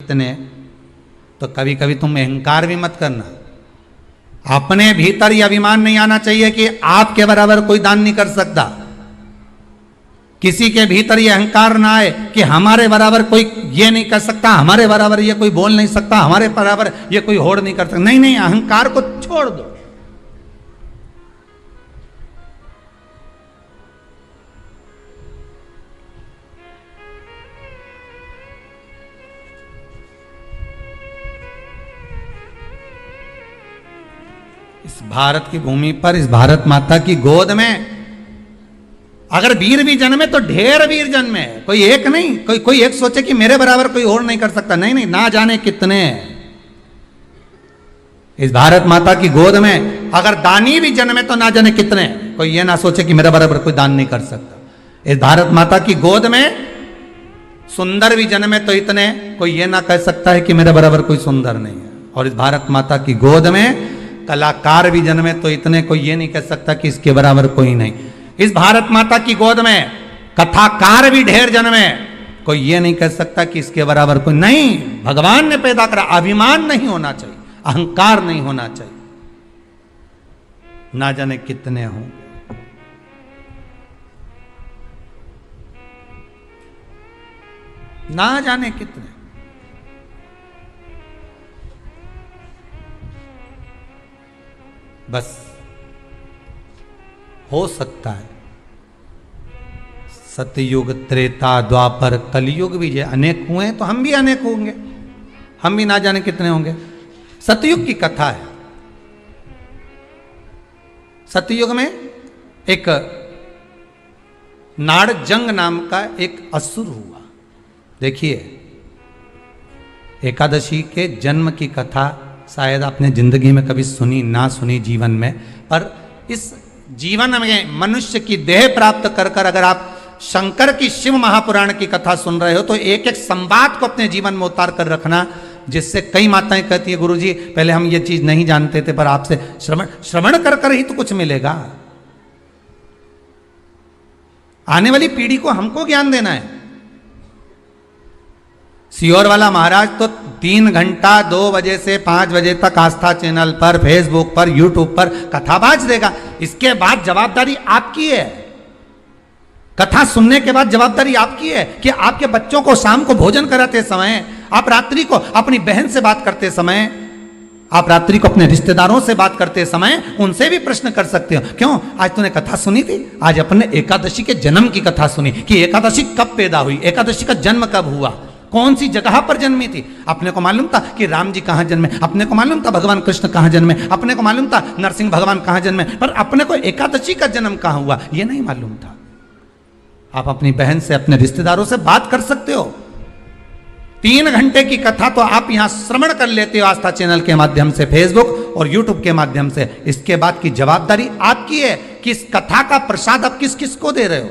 कितने, तो कभी कभी तुम अहंकार भी मत करना। अपने भीतर यह अभिमान नहीं आना चाहिए कि आपके बराबर कोई दान नहीं कर सकता। किसी के भीतर यह अहंकार ना आए कि हमारे बराबर कोई ये नहीं कर सकता, हमारे बराबर ये कोई बोल नहीं सकता, हमारे बराबर ये कोई होड़ नहीं कर सकता। नहीं नहीं, अहंकार को छोड़ दो। इस भारत की भूमि पर, इस भारत माता की गोद में अगर वीर भी जन्मे तो ढेर वीर जन्मे, कोई एक नहीं। कोई एक सोचे कि मेरे बराबर कोई और नहीं कर सकता। नहीं नहीं, ना जाने कितने। इस भारत माता की गोद में अगर दानी भी जन्मे तो ना जाने कितने। कोई ये ना सोचे कि मेरे बराबर कोई दान नहीं कर सकता। इस भारत माता की गोद में सुंदर भी जन्मे तो इतने। कोई ये ना कह सकता है कि मेरे बराबर कोई सुंदर नहीं है। और इस भारत माता की गोद में कलाकार भी जन्मे तो इतने। कोई ये नहीं कह सकता कि इसके बराबर कोई नहीं। इस भारत माता की गोद में कथाकार भी ढेर जन्मे, कोई ये नहीं कह सकता कि इसके बराबर कोई नहीं। भगवान ने पैदा करा। अभिमान नहीं होना चाहिए, अहंकार नहीं होना चाहिए। ना जाने कितने हों। ना जाने कितने। बस हो सकता है सतयुग, त्रेता, द्वापर, कलयुग भी जो अनेक हुए हैं तो हम भी अनेक होंगे। हम भी ना जाने कितने होंगे। सतयुग की कथा है। सतयुग में एक नाड़जंग नाम का एक असुर हुआ। देखिए, एकादशी के जन्म की कथा शायद आपने जिंदगी में कभी सुनी ना सुनी जीवन में, पर इस जीवन में मनुष्य की देह प्राप्त कर अगर आप शंकर की शिव महापुराण की कथा सुन रहे हो तो एक एक संवाद को अपने जीवन में उतार कर रखना, जिससे कई माताएं कहती है गुरुजी पहले हम ये चीज नहीं जानते थे, पर आपसे श्रवण कर ही तो कुछ मिलेगा। आने वाली पीढ़ी को हमको ज्ञान देना है। सियोर वाला महाराज तो 3 घंटा 2 बजे से 5 बजे तक आस्था चैनल पर, फेसबुक पर, यूट्यूब पर कथा बाज देगा। इसके बाद जवाबदारी आपकी है। कथा सुनने के बाद जवाबदारी आपकी है कि आपके बच्चों को शाम को भोजन कराते समय, आप रात्रि को अपनी बहन से बात करते समय, आप रात्रि को अपने रिश्तेदारों से बात करते समय उनसे भी प्रश्न कर सकते हो। क्यों? आज तूने कथा सुनी थी? आज अपने एकादशी के जन्म की कथा सुनी कि एकादशी कब पैदा हुई, एकादशी का जन्म कब हुआ, कौन सी जगह पर जन्मी थी। अपने को मालूम था कि राम जी कहां जन्मे, अपने को मालूम था भगवान कृष्ण कहां जन्मे, अपने को मालूम था नरसिंह भगवान कहां जन्मे, पर अपने को एकादशी का जन्म कहां हुआ यह नहीं मालूम था। आप अपनी बहन से, अपने रिश्तेदारों से बात कर सकते हो। 3 घंटे की कथा तो आप यहां श्रवण कर लेते हो आस्था चैनल के माध्यम से, फेसबुक और यूट्यूब के माध्यम से। इसके बाद की जवाबदारी आपकी है कि इस कथा का प्रसाद आप किस किस को दे रहे हो।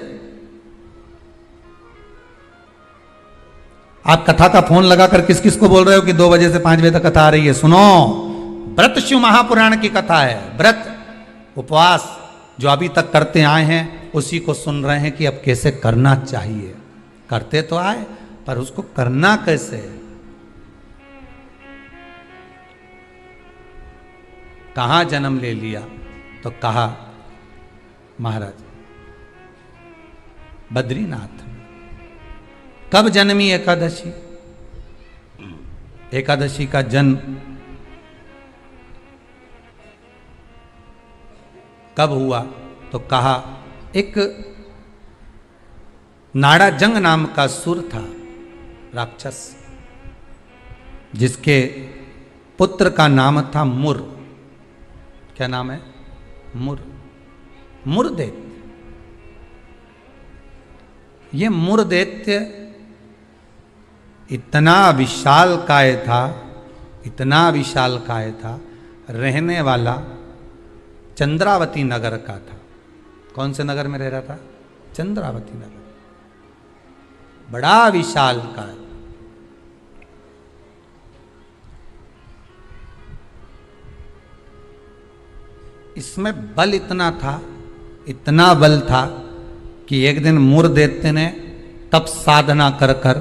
आप कथा का फोन लगाकर किस किस को बोल रहे हो कि 2 बजे से 5 बजे तक कथा आ रही है, सुनो। व्रत शिव महापुराण की कथा है। व्रत, उपवास जो अभी तक करते आए हैं उसी को सुन रहे हैं कि अब कैसे करना चाहिए। करते तो आए पर उसको करना कैसे। कहां जन्म ले लिया तो कहा महाराज बद्रीनाथ। कब जन्मी एकादशी? एकादशी का जन्म कब हुआ तो कहा एक नाड़ाजंग नाम का सुर था, राक्षस, जिसके पुत्र का नाम था मुर। क्या नाम है? मुर। मुरदैत्य। ये मुरदैत्य इतना विशालकाय था, इतना विशालकाय था, रहने वाला चंद्रावती नगर का था। कौन से नगर में रह रहा था? चंद्रावती नगर। बड़ा विशालकाय। इसमें बल इतना था, इतना बल था कि एक दिन मुरदैत्य ने तप साधना कर कर,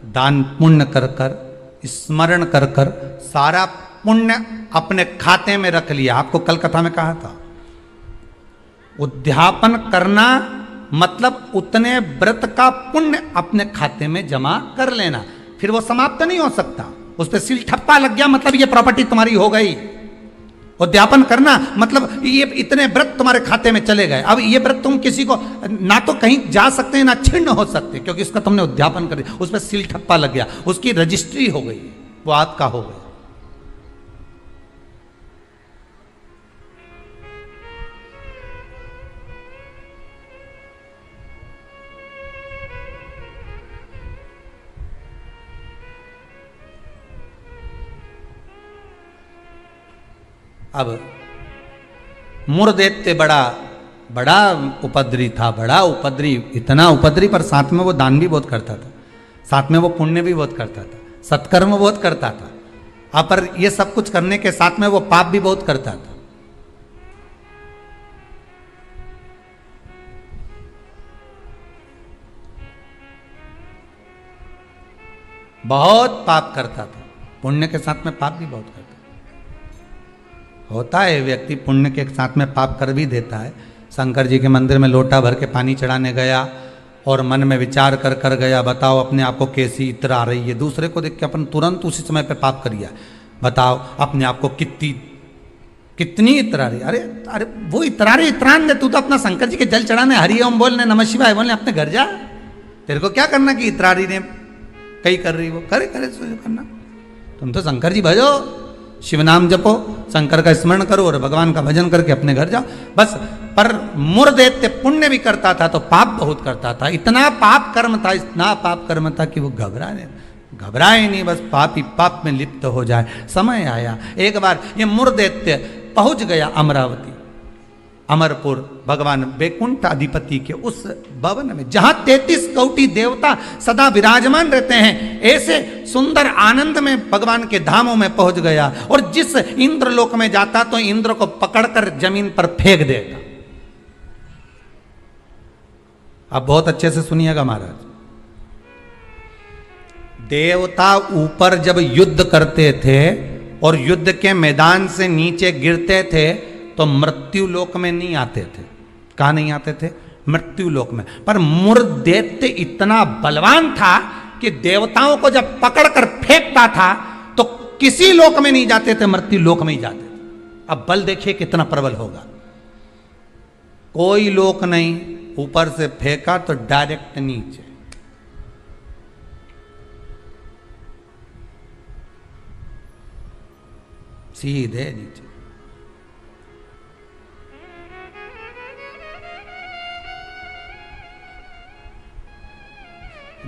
दान पुण्य कर कर स्मरण कर कर सारा पुण्य अपने खाते में रख लिया। आपको कल कथा में कहा था, उद्यापन करना मतलब उतने व्रत का पुण्य अपने खाते में जमा कर लेना, फिर वो समाप्त नहीं हो सकता। उस पर सील ठप्पा लग गया मतलब ये प्रॉपर्टी तुम्हारी हो गई। उद्यापन करना मतलब ये इतने व्रत तुम्हारे खाते में चले गए। अब ये व्रत तुम किसी को ना तो कहीं जा सकते हैं ना छिन्न हो सकते, क्योंकि उसका तुमने उद्यापन कर दिया, उस पर सील ठप्पा लग गया, उसकी रजिस्ट्री हो गई, वो आपका हो गया। अब मुरदैत्य बड़ा उपद्री था, बड़ा उपद्री, इतना उपद्री, पर साथ में वो दान भी बहुत करता था, साथ में वो पुण्य भी बहुत करता था, सत्कर्म बहुत करता था। अब पर ये सब कुछ करने के साथ में वो पाप भी बहुत करता था। बहुत पाप करता था, पुण्य के साथ में पाप भी बहुत करता था। होता है व्यक्ति पुण्य के साथ में पाप कर भी देता है। शंकर जी के मंदिर में लोटा भर के पानी चढ़ाने गया और मन में विचार कर कर गया, बताओ अपने आप को कैसी इत्र आ रही है। दूसरे को देख के अपन तुरंत उसी समय पे पाप कर दिया। बताओ अपने आप को कितनी इत्र आ रही। अरे अरे वो इतरारे इतरान दे, तू तो अपना शंकर जी के जल चढ़ाने हरि ओम बोलने, नमः शिवाय बोलने अपने घर जा। तेरे को क्या करना कि इतरारी ने कई कर रही, वो करे करना। तुम तो शंकर जी भजो, शिव नाम जपो, शंकर का स्मरण करो और भगवान का भजन करके अपने घर जाओ बस। पर मुरदैत्य पुण्य भी करता था तो पाप बहुत करता था। इतना पाप कर्म था, इतना पाप कर्म था कि वो घबराए नहीं, बस पाप ही पाप में लिप्त हो जाए। समय आया, एक बार ये मुरदैत्य पहुंच गया अमरावती, अमरपुर, भगवान वैकुंठ अधिपति के उस भवन में जहां 33 कोटि देवता सदा विराजमान रहते हैं। ऐसे सुंदर आनंद में भगवान के धामों में पहुंच गया और जिस इंद्र लोक में जाता तो इंद्र को पकड़कर जमीन पर फेंक देता। अब बहुत अच्छे से सुनिएगा महाराज, देवता ऊपर जब युद्ध करते थे और युद्ध के मैदान से नीचे गिरते थे तो मृत्यु लोक में नहीं आते थे। कहाँ नहीं आते थे? मृत्यु लोक में। पर मुरदैत्य इतना बलवान था कि देवताओं को जब पकड़कर फेंकता था तो किसी लोक में नहीं जाते थे, मृत्यु लोक में ही जाते थे। अब बल देखिए कितना प्रबल होगा। कोई लोक नहीं, ऊपर से फेंका तो डायरेक्ट नीचे। सीधे नीचे।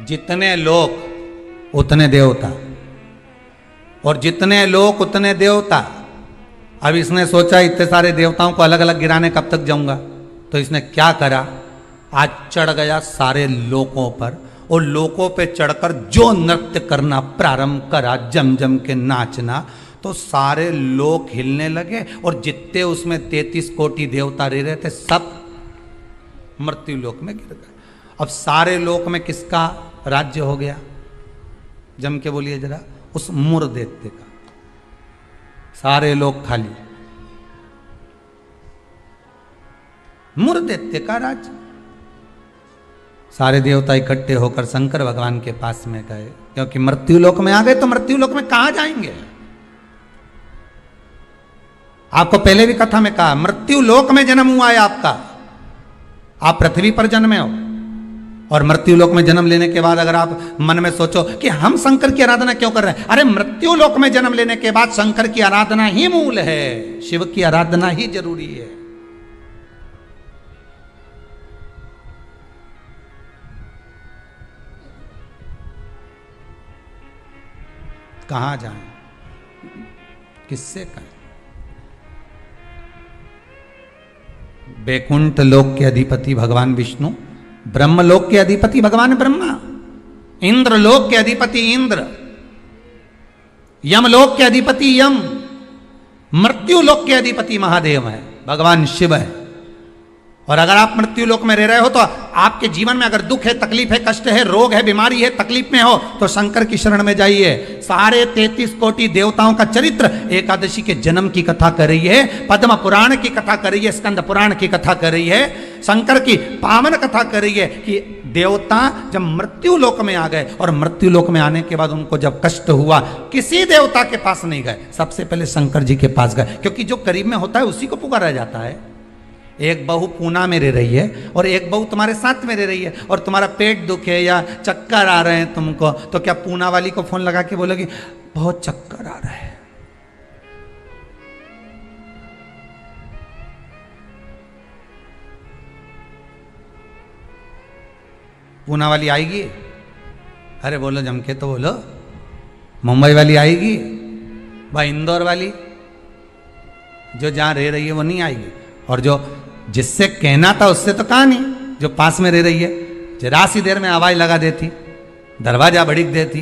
जितने लोक उतने देवता, और जितने लोक उतने देवता। अब इसने सोचा इतने सारे देवताओं को अलग अलग गिराने कब तक जाऊंगा, तो इसने क्या करा, आज चढ़ गया सारे लोकों पर और लोकों पे चढ़कर जो नृत्य करना प्रारंभ करा, जम जम के नाचना, तो सारे लोक हिलने लगे और जितने उसमें 33 कोटि देवता रह रहे थे सब मृत्यु लोक में गिर गए। अब सारे लोक में किसका राज्य हो गया? जम के बोलिए जरा, उस मुरदैत्य का। सारे लोग खाली, मुरदैत्य का राज्य। सारे देवता इकट्ठे होकर शंकर भगवान के पास में गए, क्योंकि मृत्यु लोक में आ गए तो मृत्यु लोक में कहां जाएंगे। आपको पहले भी कथा में कहा, मृत्यु लोक में जन्म हुआ है आपका। आप पृथ्वी पर जन्मे हो और मृत्यु लोक में जन्म लेने के बाद अगर आप मन में सोचो कि हम शंकर की आराधना क्यों कर रहे हैं, अरे मृत्यु लोक में जन्म लेने के बाद शंकर की आराधना ही मूल है, शिव की आराधना ही जरूरी है। कहां जाएं, किससे कहें? वैकुंठ लोक के अधिपति भगवान विष्णु, ब्रह्मलोक के अधिपति भगवान ब्रह्मा, इंद्र लोक के अधिपति इंद्र, यमलोक के अधिपति यम, मृत्यु लोक के अधिपति महादेव है, भगवान शिव है। और अगर आप मृत्यु लोक में रह रहे हो तो आपके जीवन में अगर दुख है, तकलीफ है, कष्ट है, रोग है, बीमारी है, तकलीफ में हो तो शंकर की शरण में जाइए। सारे 33 कोटि देवताओं का चरित्र एकादशी के जन्म की कथा कर रही है, पद्म पुराण की कथा कर रही है, स्कंद पुराण की कथा कर रही है, शंकर की पावन कथा कर रही है कि देवता जब मृत्यु लोक में आ गए और मृत्यु लोक में आने के बाद उनको जब कष्ट हुआ, किसी देवता के पास नहीं गए, सबसे पहले शंकर जी के पास गए, क्योंकि जो करीब में होता है उसी को पुकारा जाता है। एक बहू पूना में रह रही है और एक बहू तुम्हारे साथ में रह रही है और तुम्हारा पेट दुखे या चक्कर आ रहे हैं तुमको, तो क्या पूना वाली को फोन लगा के बोलोगी बहुत चक्कर आ रहा है? पूना वाली आएगी? अरे बोलो जम के तो बोलो। मुंबई वाली आएगी? भाई इंदौर वाली जो जहां रह रही है वो नहीं आएगी। और जो जिससे कहना था उससे तो कहा नहीं, जो पास में रह रही है जरा सी देर में आवाज लगा देती, दरवाजा भड़क देती,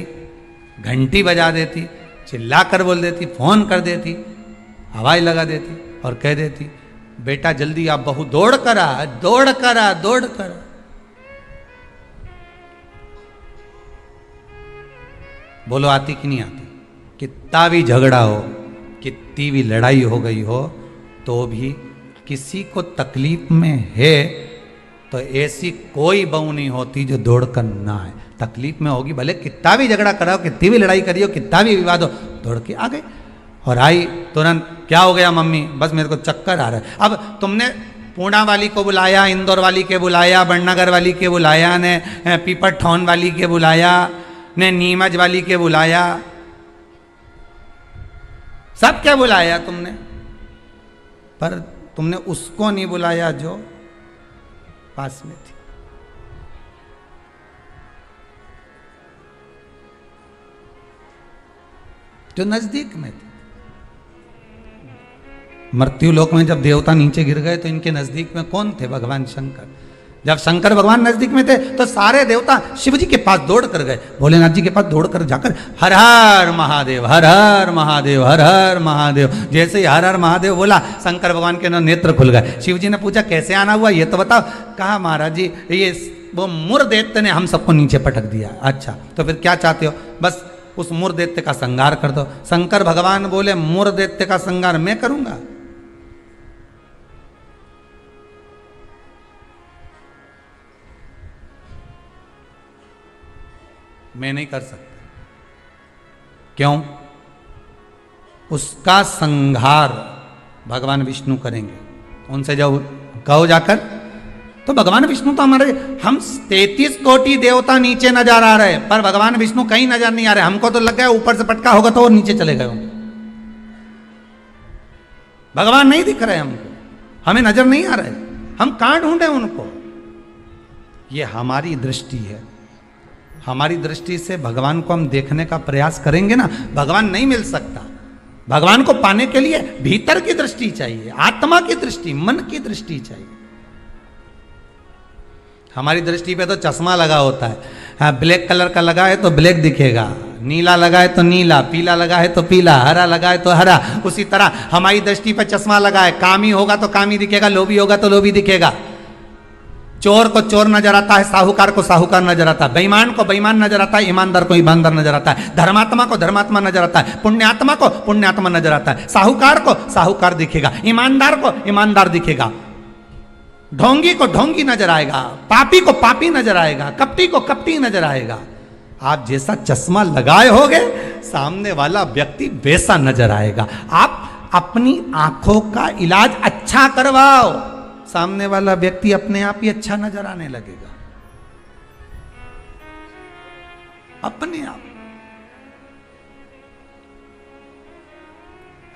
घंटी बजा देती, चिल्ला कर बोल देती, फोन कर देती, आवाज लगा देती और कह देती बेटा जल्दी आप बहू दौड़ कर आ, दौड़ कर आ, दौड़ कर आ। बोलो आती कि नहीं आती? कितना भी झगड़ा हो, कितनी भी लड़ाई हो गई हो, तो भी किसी को तकलीफ में है तो ऐसी कोई बहू नहीं होती जो दौड़ कर ना आए। तकलीफ में होगी, भले कितना भी झगड़ा कराओ, कितनी भी लड़ाई करियो, कितना भी विवाद हो, दौड़ के आ गए और आई तुरंत। क्या हो गया मम्मी? बस मेरे को चक्कर आ रहा है। अब तुमने पूना वाली को बुलाया, इंदौर वाली के बुलाया, बड़नगर वाली के बुलाया, ने पीपर ठौन वाली के बुलाया, ने नीमच वाली के बुलाया, सब क्या बुलाया तुमने, पर तुमने उसको नहीं बुलाया जो पास में थी। जो नजदीक में थी। मृत्यु लोक में जब देवता नीचे गिर गए तो इनके नजदीक में कौन थे? भगवान शंकर। जब शंकर भगवान नजदीक में थे तो सारे देवता शिव जी के पास दौड़ कर गए, भोलेनाथ जी के पास दौड़ कर जाकर हर हर महादेव, हर हर महादेव, हर हर महादेव। जैसे ही हर हर महादेव बोला, शंकर भगवान के नेत्र खुल गए। शिव जी ने पूछा कैसे आना हुआ ये तो बताओ। कहा महाराज जी ये वो मुर दैत्य ने हम सबको नीचे पटक दिया। अच्छा तो फिर क्या चाहते हो? बस उस मुर दैत्य का संहार कर दो। शंकर भगवान बोले मुर दैत्य का संहार मैं करूंगा? मैं नहीं कर सकता। क्यों? उसका संहार भगवान विष्णु करेंगे। उनसे जब कहो जाकर, तो भगवान विष्णु तो हमारे, हम 33 कोटि देवता नीचे नजर आ रहे, पर भगवान विष्णु कहीं नजर नहीं आ रहे। हमको तो लग गया ऊपर से पटका होगा तो वो नीचे चले गए होंगे। भगवान नहीं दिख रहे हमको, हमें नजर नहीं आ रहे, हम कहां ढूंढे उनको? ये हमारी दृष्टि है। हमारी दृष्टि से भगवान को हम देखने का प्रयास करेंगे ना, भगवान नहीं मिल सकता। भगवान को पाने के लिए भीतर की दृष्टि चाहिए, आत्मा की दृष्टि, मन की दृष्टि चाहिए। हमारी दृष्टि पे तो चश्मा लगा होता है। हाँ, ब्लैक कलर का लगा है तो ब्लैक दिखेगा, नीला लगा है तो नीला, पीला लगा है तो पीला, हरा लगा है तो हरा। उसी तरह हमारी दृष्टि पे चश्मा लगा है, कामी होगा तो कामी दिखेगा, लोभी होगा तो लोभी दिखेगा। चोर को चोर नजर आता है, साहूकार को साहूकार नजर आता है, बेईमान को बेईमान नजर आता है, ईमानदार को ईमानदार नजर आता है, धर्मात्मा को धर्मात्मा नजर आता है, पुण्यात्मा को पुण्यात्मा नजर आता है। साहूकार को साहूकार दिखेगा, ईमानदार को ईमानदार दिखेगा, ढोंगी को ढोंगी नजर आएगा, पापी को पापी नजर आएगा, कपटी को कपटी नजर आएगा। आप जैसा चश्मा लगाए होगे, सामने वाला व्यक्ति वैसा नजर आएगा। आप अपनी आंखों का इलाज अच्छा करवाओ, सामने वाला व्यक्ति अपने आप ही अच्छा नजर आने लगेगा, अपने आप।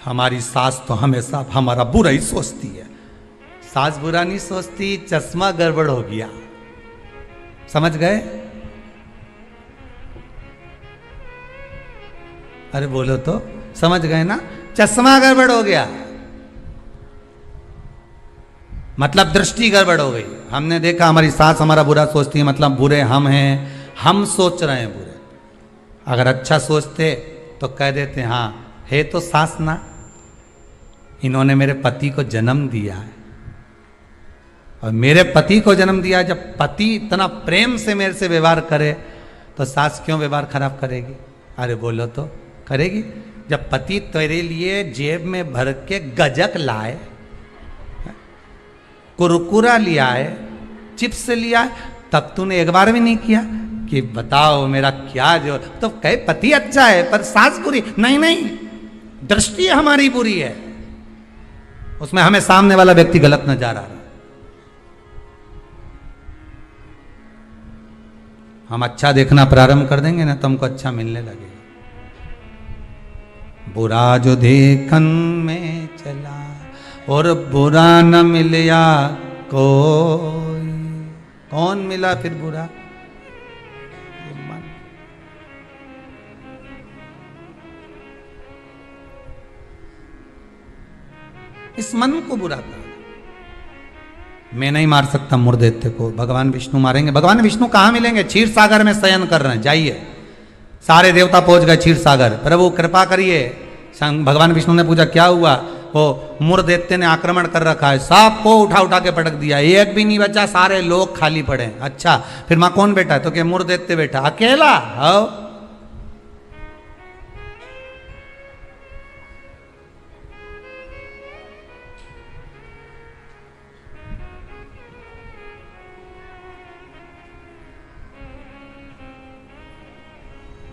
हमारी सास तो हमेशा हमारा बुरा ही सोचती है। सास बुरा नहीं सोचती, चश्मा गड़बड़ हो गया। समझ गए? अरे बोलो तो, समझ गए ना? चश्मा गड़बड़ हो गया मतलब दृष्टि गड़बड़ हो गई। हमने देखा हमारी सास हमारा बुरा सोचती है, मतलब बुरे हम हैं, हम सोच रहे हैं बुरे। अगर अच्छा सोचते तो कह देते हाँ है तो सास ना, इन्होंने मेरे पति को जन्म दिया है, और मेरे पति को जन्म दिया। जब पति इतना प्रेम से मेरे से व्यवहार करे तो सास क्यों व्यवहार खराब करेगी? अरे बोलो तो करेगी। जब पति तेरे लिए जेब में भर के गजक लाए, कुरकुरा लिया है, चिप्स लिया, तब तूने एक बार भी नहीं किया कि बताओ मेरा क्या जो, तो कहे पति अच्छा है पर सास बुरी। नहीं नहीं, दृष्टि हमारी बुरी है, उसमें हमें सामने वाला व्यक्ति गलत नजर आ रहा है। हम अच्छा देखना प्रारंभ कर देंगे ना तो हमको अच्छा मिलने लगेगा। बुरा जो देखन में चला और बुरा न मिलया कोई, कौन मिला फिर बुरा? ये मन। इस मन को बुरा कहा। मैं नहीं मार सकता मुर्देत्य को, भगवान विष्णु मारेंगे। भगवान विष्णु कहां मिलेंगे? क्षीर सागर में शयन कर रहे हैं, जाइए। सारे देवता पहुंच गए क्षीर सागर। प्रभु कृपा करिए। भगवान विष्णु ने पूछा क्या हुआ? वो मुर्देत्य ने आक्रमण कर रखा है, सबको उठा उठा के पटक दिया, एक भी नहीं बचा, सारे लोग खाली पड़े। अच्छा फिर मां कौन बैठा है? तो क्या मुर्देत्य बैठा अकेला? हो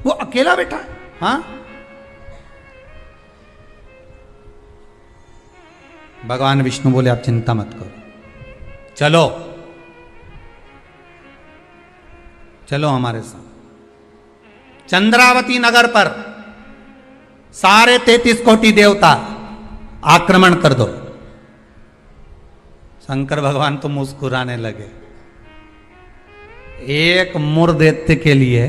वो अकेला बैठा है। हाँ, भगवान विष्णु बोले आप चिंता मत करो, चलो चलो हमारे साथ। चंद्रावती नगर पर सारे 33 कोटि देवता आक्रमण कर दो। शंकर भगवान तो मुस्कुराने लगे। एक मुर्दैत्य के लिए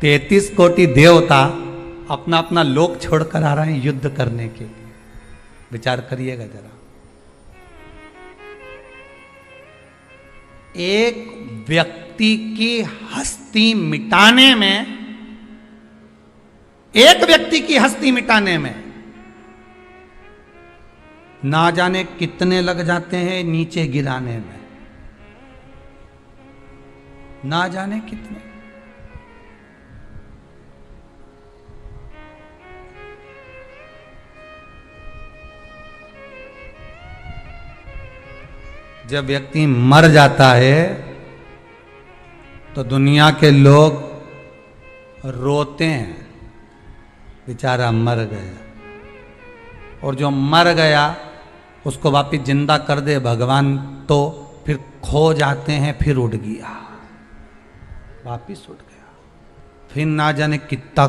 33 कोटि देवता अपना अपना लोक छोड़कर आ रहे हैं युद्ध करने के लिए। विचार करिएगा जरा। एक व्यक्ति की हस्ती मिटाने में, एक व्यक्ति की हस्ती मिटाने में ना जाने कितने लग जाते हैं नीचे गिराने में, ना जाने कितने। जब व्यक्ति मर जाता है तो दुनिया के लोग रोते हैं, बेचारा मर गया। और जो मर गया उसको वापिस जिंदा कर दे भगवान तो फिर खो जाते हैं, फिर उड़ गया, वापिस उड़ गया। फिर ना जाने कितना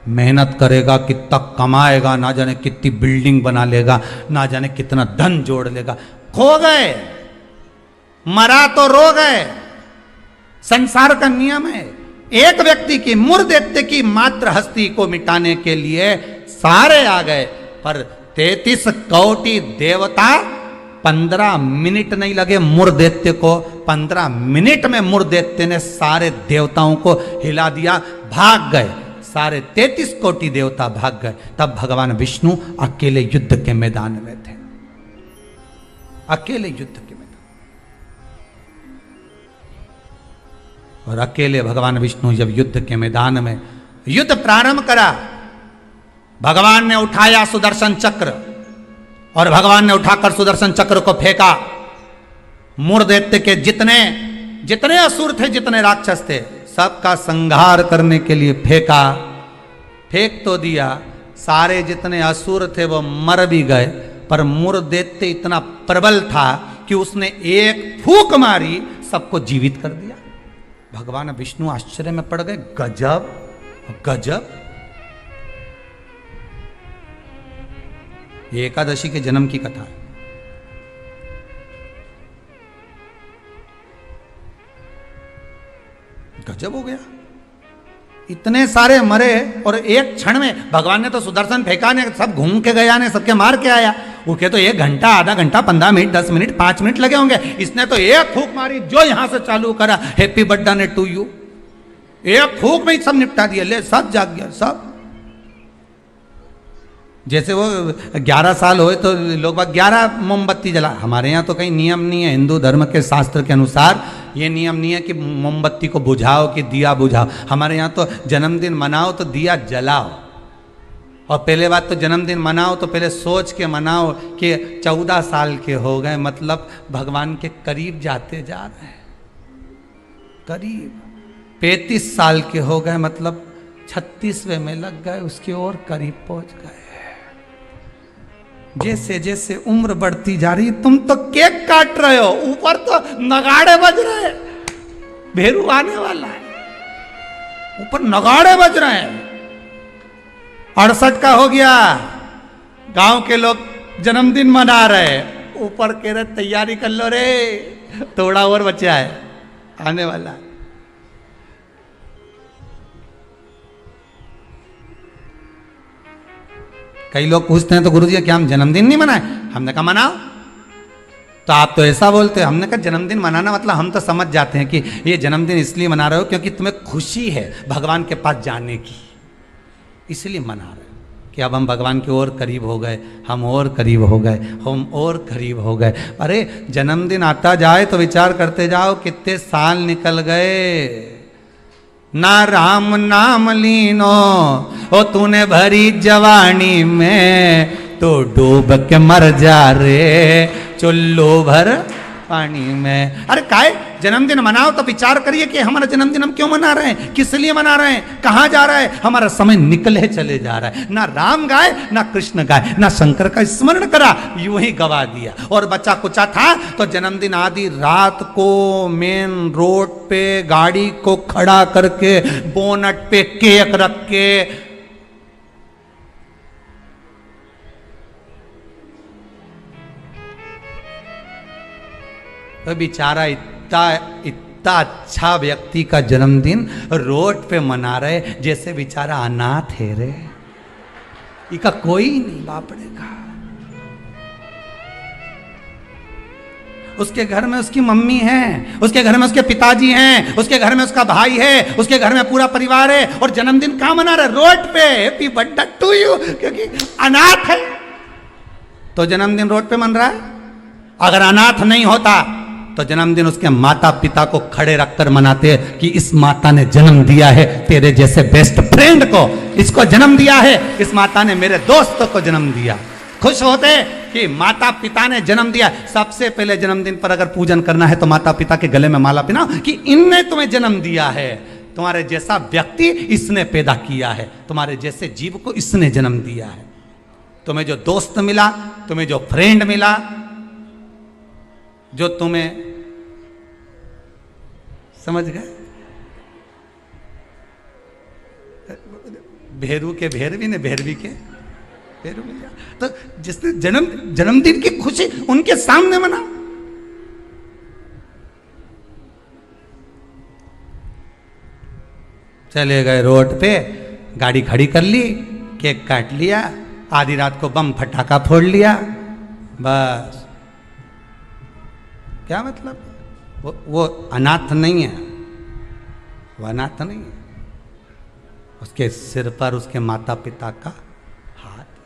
मेहनत करेगा, कितना कमाएगा, ना जाने कितनी बिल्डिंग बना लेगा, ना जाने कितना धन जोड़ लेगा, खो गए। मरा तो रो गए। संसार का नियम है। एक व्यक्ति की मुर्दैत्य की मात्र हस्ती को मिटाने के लिए सारे आ गए, पर 33 कोटि देवता 15 मिनट नहीं लगे मुर्दैत्य को। 15 मिनट में मुर्दैत्य ने सारे देवताओं को हिला दिया, भाग गए। सारे 33 कोटि देवता भाग गए। तब भगवान विष्णु अकेले युद्ध के मैदान में थे, अकेले युद्ध के मैदान। और अकेले भगवान विष्णु जब युद्ध के मैदान में युद्ध प्रारंभ करा, भगवान ने उठाया सुदर्शन चक्र और भगवान ने उठाकर सुदर्शन चक्र को फेंका। मुर्दैत्य के जितने जितने असुर थे, जितने राक्षस थे, सबका संहार करने के लिए फेंका। फेंक तो दिया, सारे जितने असुर थे वो मर भी गए, पर मुर्दैत्य इतना प्रबल था कि उसने एक फूंक मारी, सबको जीवित कर दिया। भगवान विष्णु आश्चर्य में पड़ गए, गजब गजब। ये एकादशी के जन्म की कथा है। गजब हो गया, इतने सारे मरे और एक क्षण में भगवान ने तो सुदर्शन फेंका ने, सब घूम के गया ने, सबके मार के आया। उनके तो 1 घंटा, आधा घंटा, 15 मिनट, 10 मिनट, 5 मिनट लगे होंगे। इसने तो एक फूंक मारी, जो यहां से चालू करा, हैप्पी बर्थडे ने टू यू, एक फूंक में ही सब निपटा दिया। ले, सब जाग गया, सब जैसे वो 11 साल होए तो लोग बाग 11 मोमबत्ती जला, हमारे यहाँ तो कहीं नियम नहीं है, हिंदू धर्म के शास्त्र के अनुसार ये नियम नहीं है कि मोमबत्ती को बुझाओ कि दिया बुझाओ। हमारे यहाँ तो जन्मदिन मनाओ तो दिया जलाओ, और पहले बात तो जन्मदिन मनाओ तो पहले सोच के मनाओ कि 14 साल के हो गए, मतलब भगवान के करीब जाते जा रहे हैं, करीब 35 साल के हो गए, मतलब 36वें में लग गए, उसकी ओर करीब पहुंच गए। जैसे जैसे उम्र बढ़ती जा रही, तुम तो केक काट रहे हो, ऊपर तो नगाड़े बज रहे हैं, भेरू आने वाला है, ऊपर नगाड़े बज रहे हैं। 68 का हो गया, गांव के लोग जन्मदिन मना रहे, ऊपर कह रहे तैयारी कर लो रे, थोड़ा और बचा है, आने वाला है। कई लोग पूछते हैं तो गुरुजी क्या हम जन्मदिन नहीं मनाए? हमने कहा मनाओ, तो आप तो ऐसा बोलते हैं। हमने कहा जन्मदिन मनाना मतलब हम तो समझ जाते हैं कि ये जन्मदिन इसलिए मना रहे हो क्योंकि तुम्हें खुशी है भगवान के पास जाने की, इसलिए मना रहे हो कि अब हम भगवान की ओर करीब हो गए, हम और करीब हो गए, हम और करीब हो गए। अरे जन्मदिन आता जाए तो विचार करते जाओ कितने साल निकल गए, ना राम नाम लीनो ओ तूने भरी जवानी में, तो डूब के मर जा रे चुल्लू भर पानी में। अरे काहे जन्मदिन मनाओ तो विचार करिए कि हमारा जन्मदिन हम क्यों मना रहे हैं, किस लिए मना रहे हैं, कहाँ जा रहा है, हमारा समय निकले चले जा रहा है। ना राम गाए ना कृष्ण गाए ना शंकर का स्मरण करा, यूं ही गवा दिया। और बच्चा कुचा था तो जन्मदिन आदि रात को मेन रोड पे गाड़ी को खड़ा करके बोनट पे केक रख के तो बेचारा इतना अच्छा व्यक्ति का जन्मदिन रोड पे मना रहे जैसे बेचारा अनाथ है रे, इका कोई नहीं बापड़े का। उसके घर में उसकी मम्मी है, उसके घर में उसके पिताजी हैं, उसके घर में उसका भाई है, उसके घर में पूरा परिवार है, और जन्मदिन कहां मना रहे? रोड पे। हैप्पी बर्थडे टू यू, क्योंकि अनाथ है तो जन्मदिन रोड पे मन रहा है। अगर अनाथ नहीं होता तो जन्मदिन उसके माता पिता को खड़े रखकर मनाते कि इस माता ने जन्म दिया है तेरे जैसे बेस्ट फ्रेंड को, इसको जन्म दिया है, इस माता ने मेरे दोस्तों को जन्म दिया। खुश होते कि माता पिता ने जन्म दिया। सबसे पहले जन्मदिन पर अगर पूजन करना है तो माता पिता के गले में माला पहनाओ कि इनने तुम्हें जन्म दिया है, तुम्हारे जैसा व्यक्ति इसने पैदा किया है, तुम्हारे जैसे जीव को इसने जन्म दिया है। तुम्हें जो दोस्त मिला, तुम्हें जो फ्रेंड मिला, जो तुम्हें, समझ गए, भेरू के भेरवी ने भेरवी के भेरू मिल गया। तो जिसने जन्मदिन की खुशी उनके सामने मना। चले गए रोड पे, गाड़ी खड़ी कर ली, केक काट लिया, आधी रात को बम फटाका फोड़ लिया, बस। क्या मतलब? वो अनाथ नहीं है, वो अनाथ नहीं है, उसके सिर पर उसके माता पिता का हाथ।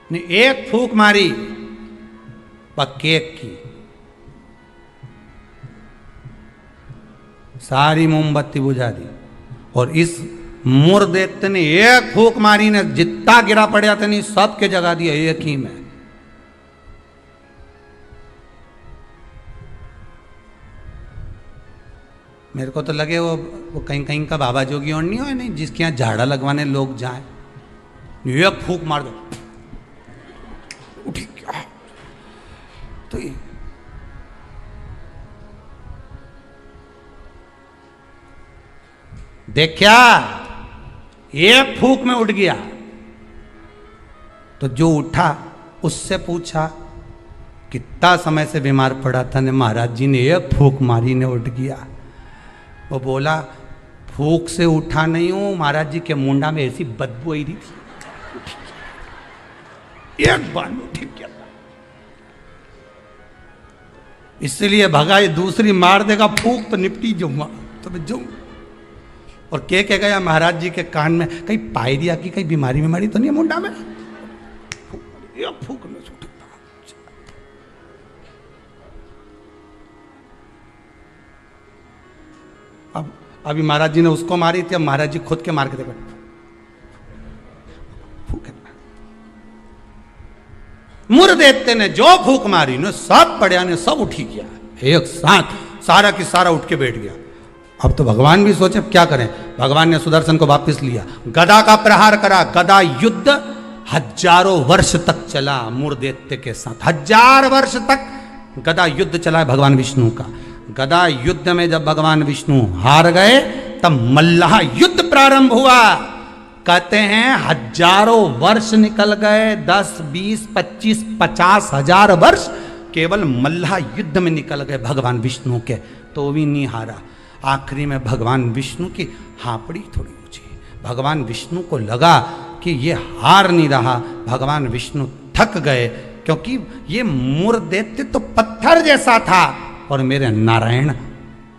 ने एक फूंक मारी केक की, सारी मोमबत्ती बुझा दी, और इस मुर देखते ने एक फूंक मारी ने जितना गिरा पड़ा था नहीं सब के जगा दिया एक ही में। मेरे को तो लगे वो कहीं कहीं का बाबा जोगी और नहीं हो, नहीं जिसके यहाँ झाड़ा लगवाने लोग जाए, एक फूंक मार दो उठी क्या तो ये देखा, एक फूंक में उठ गया। तो जो उठा उससे पूछा कितना समय से बीमार पड़ा था ने? महाराज जी ने एक फूंक मारी ने उठ गया। वो बोला फूंक से उठा नहीं हूं, महाराज जी के मुंडा में ऐसी बदबू आई रही थी, एक बार में ठीक गया, इसलिए भगा, ये दूसरी मार देगा फूंक तो निपटी जाऊंगा। तो मैं जाऊं। और के कह गया महाराज जी के कान में, कहीं पायरिया की कहीं बीमारी तो नहीं है मुंडा में? फूक में छूट। अब अभी महाराज जी ने उसको मारी थी, अब महाराज जी खुद के मार के देखो, मुर देते ने जो फूक मारी ने सब पड़िया ने सब उठी गया एक साथ, सारा की सारा उठ के बैठ गया। अब तो भगवान भी सोचे क्या करें। भगवान ने सुदर्शन को वापस लिया, गदा का प्रहार करा। गदा युद्ध हजारों वर्ष तक चला मूर्दैत्य के साथ। 1000 वर्ष तक गदा युद्ध चला है भगवान विष्णु का। गदा युद्ध में जब भगवान विष्णु हार गए तब मल्लाह युद्ध प्रारंभ हुआ। कहते हैं हजारों वर्ष निकल गए, 10, 20, 25, 50,000 वर्ष केवल मल्लाह युद्ध में निकल गए भगवान विष्णु के, तो भी नहीं हारा। आखिरी में भगवान विष्णु की हापड़ी थोड़ी ऊंची, भगवान विष्णु को लगा कि ये हार नहीं रहा। भगवान विष्णु थक गए, क्योंकि ये मूर्दैत्य तो पत्थर जैसा था और मेरे नारायण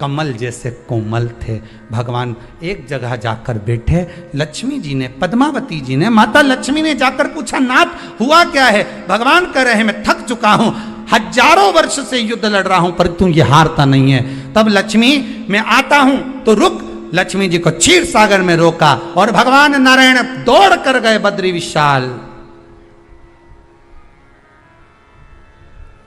कमल जैसे कोमल थे। भगवान एक जगह जाकर बैठे। लक्ष्मी जी ने, पद्मावती जी ने, माता लक्ष्मी ने जाकर पूछा, नाथ हुआ क्या है? भगवान कह रहे हैं मैं थक चुका हूं, हजारों वर्ष से युद्ध लड़ रहा हूं पर तू ये हारता नहीं है। तब लक्ष्मी मैं आता हूं तो रुक। लक्ष्मी जी को क्षीर सागर में रोका और भगवान नारायण दौड़ कर गए बद्री विशाल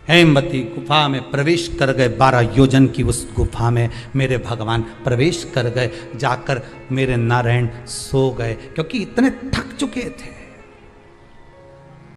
हेमवती गुफा में प्रवेश कर गए। 12 योजन की उस गुफा में मेरे भगवान प्रवेश कर गए। जाकर मेरे नारायण सो गए, क्योंकि इतने थक चुके थे।